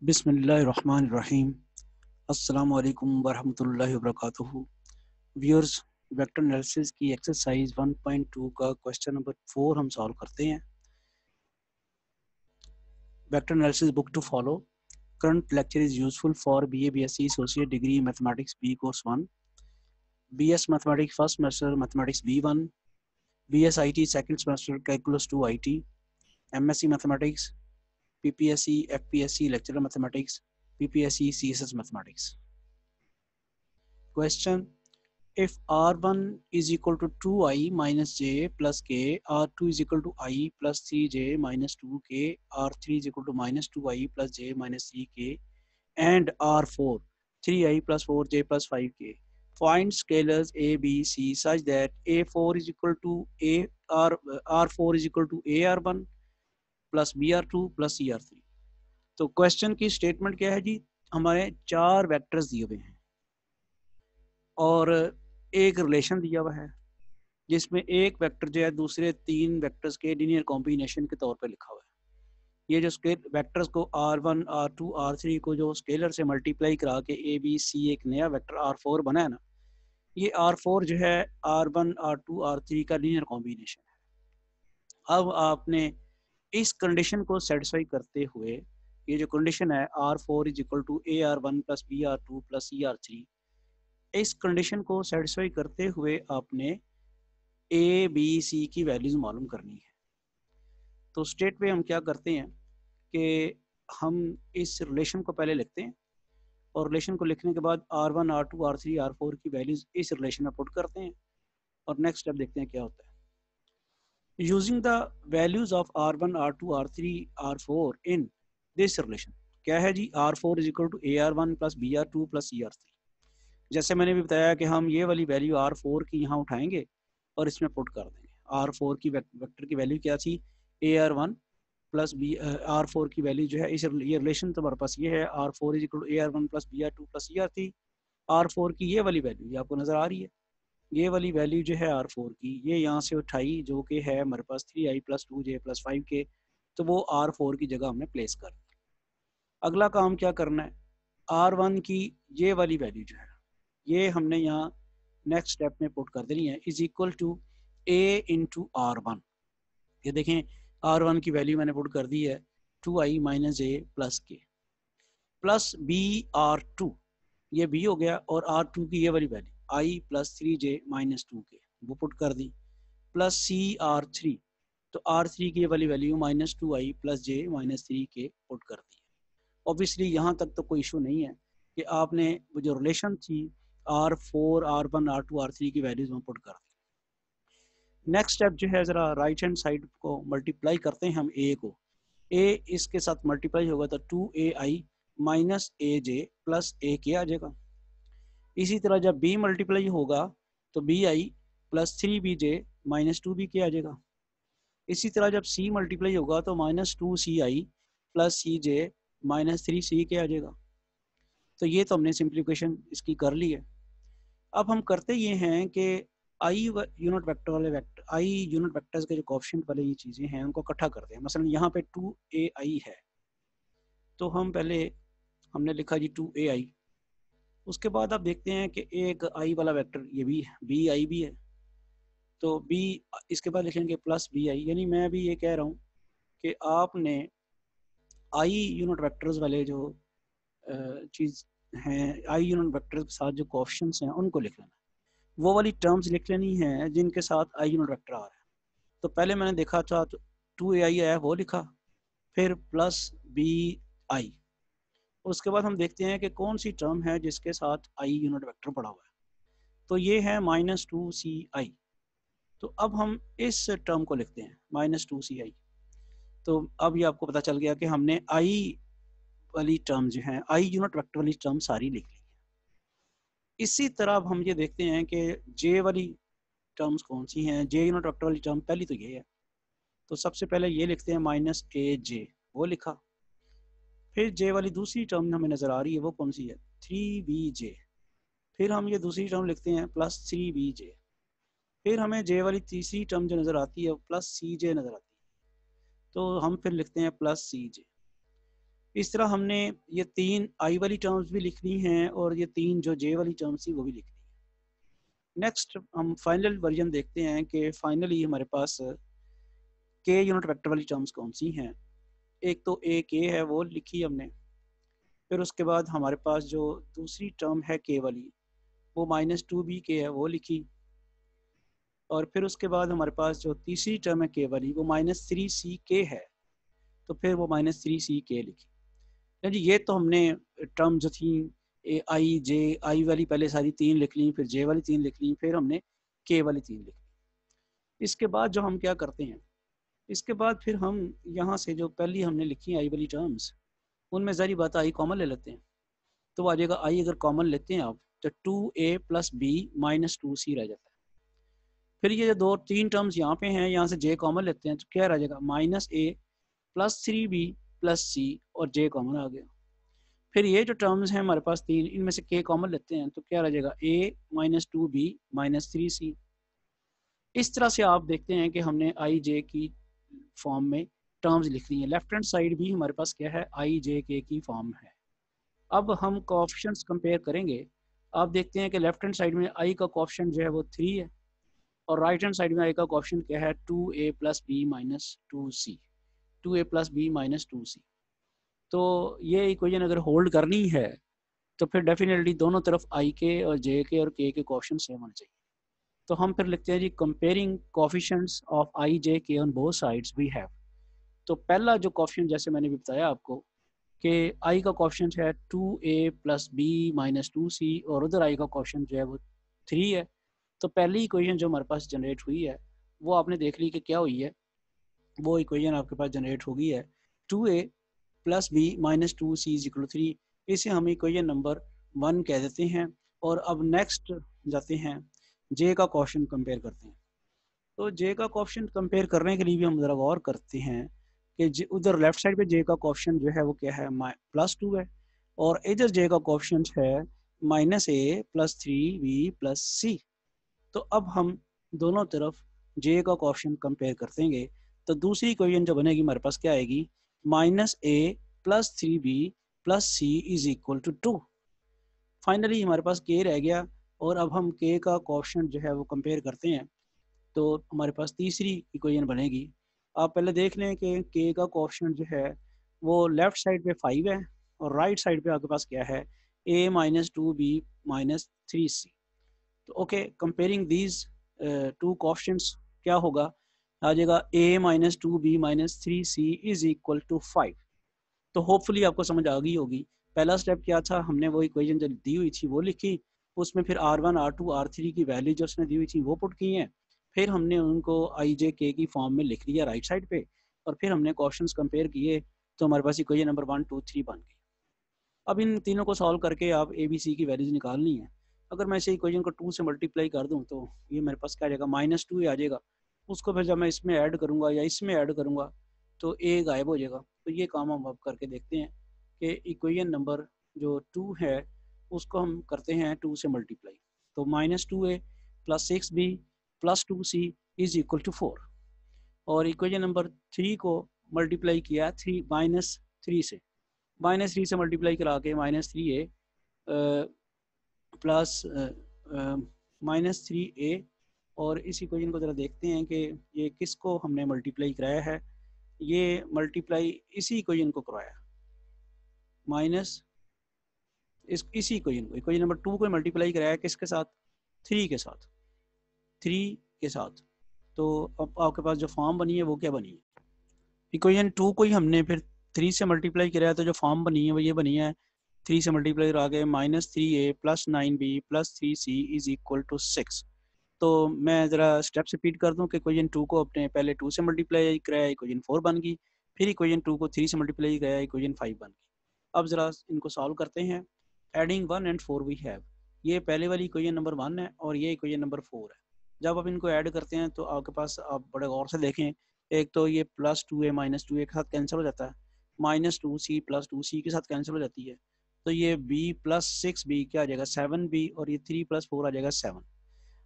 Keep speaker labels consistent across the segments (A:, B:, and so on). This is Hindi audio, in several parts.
A: बिस्मिल्लाहिर्रहमानिर्रहीम। अस्सलामु अलैकुम वरहमतुल्लाहि वबरकातुहू। व्यूअर्स, वेक्टर एनालिसिस की एक्सरसाइज 1.2 का क्वेश्चन नंबर 4 हम सॉल्व करते हैं। Vector analysis book to follow. Current lecture is useful for BA BSc associate degree mathematics B course 1, BS mathematics first semester mathematics B1, BS IT second semester calculus 2 IT, MSc mathematics, PPSC FPSC lecturer mathematics, PPSC CSS mathematics. Question: if R1 is equal to 2i minus j plus k, R2 is equal to I plus 3j minus 2k, R3 is equal to minus 2i plus j minus 3k, and R4 3i plus 4j plus 5k. Find scalars a, b, c such that a4 is equal to r4 is equal to ar1 plus br2 plus cr3। तो क्वेश्चन की स्टेटमेंट क्या है जी? हमारे चार वेक्टर्स दिए हुए हैं और एक रिलेशन दिया हुआ है जिसमें एक वेक्टर जो है दूसरे तीन वेक्टर्स के लीनियर कॉम्बिनेशन के तौर पे लिखा हुआ है। ये जो स्केल वेक्टर्स को R1 R2 R3 को जो स्केलर से मल्टीप्लाई करा के ए बी सी एक नया वेक्टर R4 बना है ना, ये R4 जो है R1 R2 R3 का लीनियर कॉम्बिनेशन है। अब आपने इस कंडीशन को सेटिस्फाई करते हुए ये जो कंडीशन है R4 is equal to AR1 plus BR2 plus CR3, इस कंडीशन को सेटिस्फाई करते हुए आपने ए बी सी की वैल्यूज मालूम करनी है। तो स्टेट पे हम क्या करते हैं कि हम इस रिलेशन को पहले लिखते हैं और रिलेशन को लिखने के बाद R1 R2 R3 R4 की वैल्यूज इस रिलेशन में पुट करते हैं और नेक्स्ट स्टेप देखते हैं क्या होता है। Using the values of R1 R2 R3 R4 in this relation, क्या है जी? R4 is equal to AR1 plus BR2 plus CR3। जैसे मैंने भी बताया कि हम ये वाली वैल्यू R4 की यहाँ उठाएंगे और इसमें पुट कर देंगे। R4 की वेक्टर की वैल्यू क्या थी? AR1 प्लस R4 की वैल्यू जो है इस ये रिलेशन तो हमारे पास ये है R4 is equal to AR1 plus BR2 plus CR3। R4 की ये वाली वैल्यू ये आपको नजर आ रही है, ये वाली वैल्यू जो है R4 की ये यहाँ से उठाई जो कि है हमारे पास 3i plus 2j plus 5k, तो वो R4 की जगह हमने प्लेस कर दी। अगला काम क्या करना है? R1 की ये वाली वैल्यू जो है ये हमने यहाँ नेक्स्ट स्टेप में पुट कर देनी है, is equal to a into R1। ये देखें R1 की वैल्यू मैंने पुट कर दी है 2i माइनस j प्लस के प्लस BR2, ये B हो गया, और R2 की ये वाली value i plus 3j minus 2k वो पुट कर दी, प्लस CR3, तो R3 की ये वाली value minus 2i plus j minus 3k put कर दी। ऑब्वियसली यहाँ तक तो कोई इशू नहीं है कि आपने वो जो रिलेशन थी R4 R1 R2 R3 की वैल्यूज में पुट कर दी। नेक्स्ट स्टेप जो है ज़रा राइट हैंड साइड को मल्टीप्लाई करते हैं हम a को, a इसके साथ मल्टीप्लाई होगा तो 2ai minus aj plus ak आ जाएगा। इसी तरह जब b मल्टीप्लाई होगा तो bi plus 3bj minus 2bk आ जाएगा। इसी तरह जब c मल्टीप्लाई होगा तो minus 2ci plus cj minus 3ck आ जाएगा। तो ये तो हमने सिंप्लीफिकेशन इसकी कर ली है। अब हम करते ये हैं कि आई यूनिट वेक्टर वाले वेक्टर आई यूनिट वेक्टर्स के जो कोएफिशिएंट वाले ये चीज़ें हैं उनको इकट्ठा करते हैं। मसलन यहाँ पे 2ai है तो हम पहले हमने लिखा जी 2ai, उसके बाद आप देखते हैं कि एक आई वाला वेक्टर ये भी bi भी है, तो b इसके बाद लिखेंगे प्लस bi। यानी मैं अभी ये कह रहा हूँ कि आपने आई यूनिट वेक्टर्स वाले जो चीज़ हैं, आई यूनिट वेक्टर के साथ जो कोएफिशिएंट्स हैं उनको लिख लेना, वो वाली टर्म्स लिख लेनी है जिनके साथ आई यूनिट वेक्टर आ रहा है। तो पहले मैंने देखा था तो 2ai आया वो लिखा, फिर प्लस bi, उसके बाद हम देखते हैं कि कौन सी टर्म है जिसके साथ आई यूनिट वेक्टर पड़ा हुआ है, तो ये है माइनस 2ci। तो अब हम इस टर्म को लिखते हैं माइनस 2ci। तो अब ये आपको पता चल गया कि हमने आई वाली टर्म जो है आई यूनिट वेक्टर वाली टर्म सारी लिख ली। इसी तरह अब हम ये देखते हैं कि जे वाली टर्म्स कौन सी हैं। जे यूनिट वेक्टर वाली टर्म पहली तो ये है, तो सबसे पहले ये लिखते हैं माइनस aj, वो लिखा। फिर जे वाली दूसरी टर्म हमें नज़र आ रही है वो कौन सी है? 3bj। फिर हम ये दूसरी टर्म लिखते हैं प्लस 3bj। फिर हमें जे वाली तीसरी टर्म जो नज़र आती है प्लस cj नज़र आती है, तो हम फिर लिखते हैं प्लस cj। इस तरह हमने ये 3 आई वाली टर्म्स भी लिखनी हैं और ये 3 जो जे वाली टर्म्स थी वो भी लिखनी है। नेक्स्ट हम फाइनल वर्जन देखते हैं कि फाइनली हमारे पास के यूनिट वेक्टर वाली टर्म्स कौन सी हैं। एक तो ए के है वो लिखी हमने, फिर उसके बाद हमारे पास जो दूसरी टर्म है के वाली वो -2b के है वो लिखी, और फिर उसके बाद हमारे पास जो तीसरी टर्म है के वाली वो -3c के है, तो फिर वो -3c के लिखी। जी ये तो हमने टर्म जो थी ए आई जे आई वाली पहले सारी 3 लिख ली, फिर जे वाली 3 लिख ली, फिर हमने के वाली 3 लिख ली। इसके बाद जो हम क्या करते हैं, इसके बाद फिर हम यहाँ से जो पहली हमने लिखी आई वाली टर्म्स उनमें ज़ारी बात आई कॉमन ले लेते हैं, तो आ जाएगा आई अगर कॉमन लेते हैं आप तो 2a + b - 2c रह जाता है। फिर ये जो 2-3 टर्म्स यहाँ पे हैं, यहाँ से j कॉमन लेते हैं तो क्या रह जाएगा -a + 3b + c और j कॉमन आ गया। फिर ये जो टर्म्स हैं हमारे पास 3, इनमें से k कॉमन लेते हैं तो क्या रह जाएगा a - 2b - 3c। इस तरह से आप देखते हैं कि हमने आई जे की फॉर्म में टर्म्स लिख ली हैं। लेफ्ट हैंड साइड भी हमारे पास क्या है आई जे के की फॉर्म है। अब हम कोएफिशिएंट्स कंपेयर करेंगे। आप देखते हैं कि लेफ्ट हैंड साइड में आई का कोएफिशिएंट जो है वो 3 है और राइट हैंड साइड में आई का कोएफिशिएंट क्या है 2a + b - 2c, 2a + b - 2c। तो ये इक्वेशन अगर होल्ड करनी है तो फिर डेफिनेटली दोनों तरफ आई के और जे के और के कोएफिशिएंट सेम होने चाहिए। तो हम फिर लिखते हैं जी comparing coefficients of I J K on both sides we have. तो पहला जो कोएफिशिएंट जैसे मैंने भी बताया आपको कि आई का कोएफिशिएंट है 2a + b - 2c और उधर आई का कोएफिशिएंट जो है वो 3 है। तो पहली इक्वेशन जो हमारे पास जनरेट हुई है वो आपने देख ली कि क्या हुई है, वो इक्वेशन आपके पास जनरेट हो गई है 2a + b - 2c = 3। इसे हम इक्वेशन नंबर 1 कह देते हैं। और अब नेक्स्ट जाते हैं जे का कोएफिशिएंट कंपेयर करते हैं। तो जे का कोएफिशिएंट कंपेयर करने के लिए भी हम ज़रा गौर करते हैं कि उधर लेफ्ट साइड पे जे का कोएफिशिएंट जो है वो क्या है +2 है और इधर जे का कोएफिशिएंट है -a + 3b + c। तो अब हम दोनों तरफ जे का कोएफिशिएंट कंपेयर करते तो दूसरी इक्वेशन जो बनेगी हमारे पास क्या आएगी -a + 3b + c = 2। फाइनली हमारे पास के रह गया और अब हम के का कोएफिशिएंट जो है वो कंपेयर करते हैं तो हमारे पास तीसरी इक्वेशन बनेगी। आप पहले देख लें कि के का कोएफिशिएंट जो है वो लेफ्ट साइड पे 5 है और राइट साइड पे आपके पास क्या है a - 2b - 3c। तो okay comparing these two coefficients क्या होगा, आ जाएगा a - 2b - 3c = 5। तो होपफुली आपको समझ आ गई होगी। पहला स्टेप क्या था, हमने वो इक्वेशन जो दी हुई थी वो लिखी, उसमें फिर R1 R2 R3 की वैल्यू जो उसने दी हुई थी वो पुट की हैं, फिर हमने उनको आई जे के की फॉर्म में लिख लिया राइट साइड पे और फिर हमने क्वेश्चंस कंपेयर किए तो हमारे पास इक्वेशन नंबर 1 2 3 बन गई। अब इन तीनों को सॉल्व करके आप ए बी सी की वैल्यूज निकालनी है। अगर मैं इसे इक्वेशन को 2 से मल्टीप्लाई कर दूं तो ये मेरे पास क्या आ जाएगा -2 आ जाएगा। उसको फिर जब मैं इसमें ऐड करूंगा या इसमें ऐड करूंगा तो ए गायब हो जाएगा। तो ये काम हम अब करके देखते हैं कि इक्वेशन नंबर जो 2 है उसको हम करते हैं 2 से मल्टीप्लाई। तो -2a + 6b + 2c = 4 और इक्वेशन नंबर 3 को मल्टीप्लाई किया 3 से -3 से मल्टीप्लाई करा के -3a प्लस -3a और इस इक्वेशन को ज़रा देखते हैं कि ये किसको हमने मल्टीप्लाई कराया है। ये मल्टीप्लाई इसी इक्वेशन को करवाया माइनस इसी इक्वेशन नंबर 2 को मल्टीप्लाई कराया किसके साथ 3 के साथ 3 के साथ। तो अब आपके पास जो फॉर्म बनी है वो क्या बनी है, इक्वेशन 2 को ही हमने फिर 3 से मल्टीप्लाई कराया तो जो फॉर्म बनी है वो ये बनी है 3 से मल्टीप्लाई करा के -3a + 9b + 3c = 6। तो मैं ज़रा स्टेप्स रिपीट कर दूं कि इक्वेशन 2 को अपने पहले 2 से मल्टीप्लाई कराया इक्वेशन 4 बन गई, फिर इक्वेशन 2 को 3 से मल्टीप्लाई कराया इक्वेशन 5 बन गई। अब ज़रा इनको सॉल्व करते हैं। एडिंग 1 and 4 वी हैव, ये पहले वाली इक्वेशन नंबर 1 है और ये इक्वेशन नंबर 4 है। जब आप इनको ऐड करते हैं तो आपके पास आप बड़े गौर से देखें, एक तो ये +2a - 2a के साथ कैंसिल हो जाता है, -2c + 2c के साथ कैंसिल हो जाती है, तो ये b + 6b क्या आ जाएगा 7b और ये 3 + 4 आ जाएगा 7।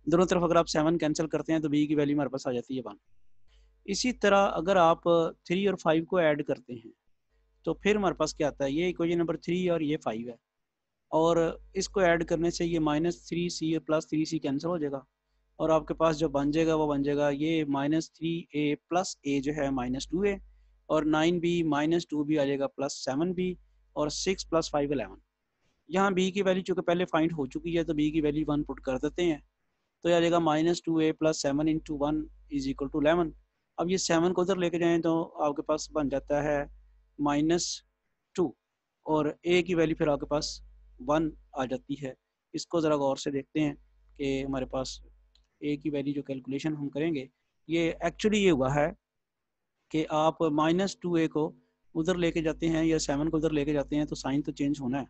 A: दोनों तरफ अगर आप 7 कैंसिल करते हैं तो b की वैल्यू हमारे पास आ जाती है 1। इसी तरह अगर आप 3 और 5 को ऐड करते हैं तो फिर हमारे पास क्या आता है, ये इक्वेशन नंबर 3 और ये 5 है, और इसको ऐड करने से ये -3c प्लस 3c कैंसिल हो जाएगा, और आपके पास जो बन जाएगा वो बन जाएगा ये -3a प्लस a जो है -2a, और 9b -2b आ जाएगा प्लस 7b, और 6 प्लस 5 11। यहाँ b की वैल्यू चूँकि पहले फाइंड हो चुकी है तो b की वैल्यू 1 पुट कर देते हैं, तो ये आ जाएगा -2a plus 7 into 1 is equal to 11। अब ये 7 को उधर लेके जाएँ तो आपके पास बन जाता है -2, और a की वैल्यू फिर आपके पास 1 आ जाती है। इसको ज़रा गौर से देखते हैं कि हमारे पास a की वैल्यू जो कैलकुलेशन हम करेंगे, ये एक्चुअली ये हुआ है कि आप -2a को उधर लेके जाते हैं या 7 को उधर लेके जाते हैं तो साइन तो चेंज होना है।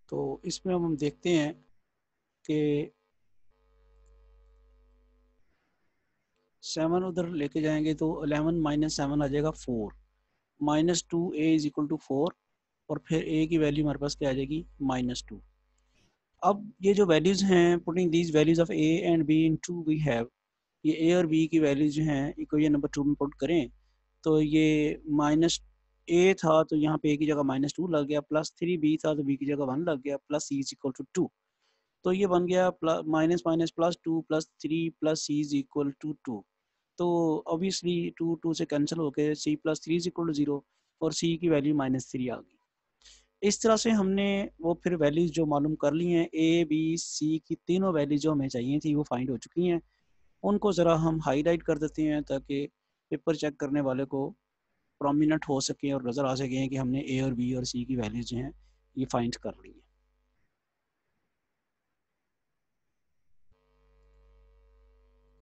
A: तो इसमें हम देखते हैं कि 7 उधर लेके जाएंगे तो 11 माइनस 7 आ जाएगा 4, -2a इज इक्वल टू 4, और फिर a की वैल्यू हमारे पास क्या आ जाएगी -2। अब ये जो वैल्यूज़ हैं, putting these values of a and b into we have, ये a और b की वैल्यूज जो हैं इक्वेशन नंबर 2 में पुट करें तो ये -a था तो यहाँ पे a की जगह -2 लग गया, +3b था तो b की जगह 1 लग गया, plus c is equal to 2, तो ये बन गया minus minus +2 +3 plus c is equal to 2। तो ऑब्वियसली 2 2 से कैंसिल होकर c plus 3 is equal to 0, और c की वैल्यू -3 आ गई। इस तरह से हमने वो फिर वैल्यूज जो मालूम कर ली हैं, a b c की तीनों वैल्यूज जो हमें चाहिए थी वो फाइंड हो चुकी हैं। उनको ज़रा हम हाईलाइट कर देते हैं ताकि पेपर चेक करने वाले को प्रोमिनेंट हो सके और नज़र आ सके कि हमने ए और बी और सी की वैल्यूज जो हैं ये फाइंड कर ली हैं।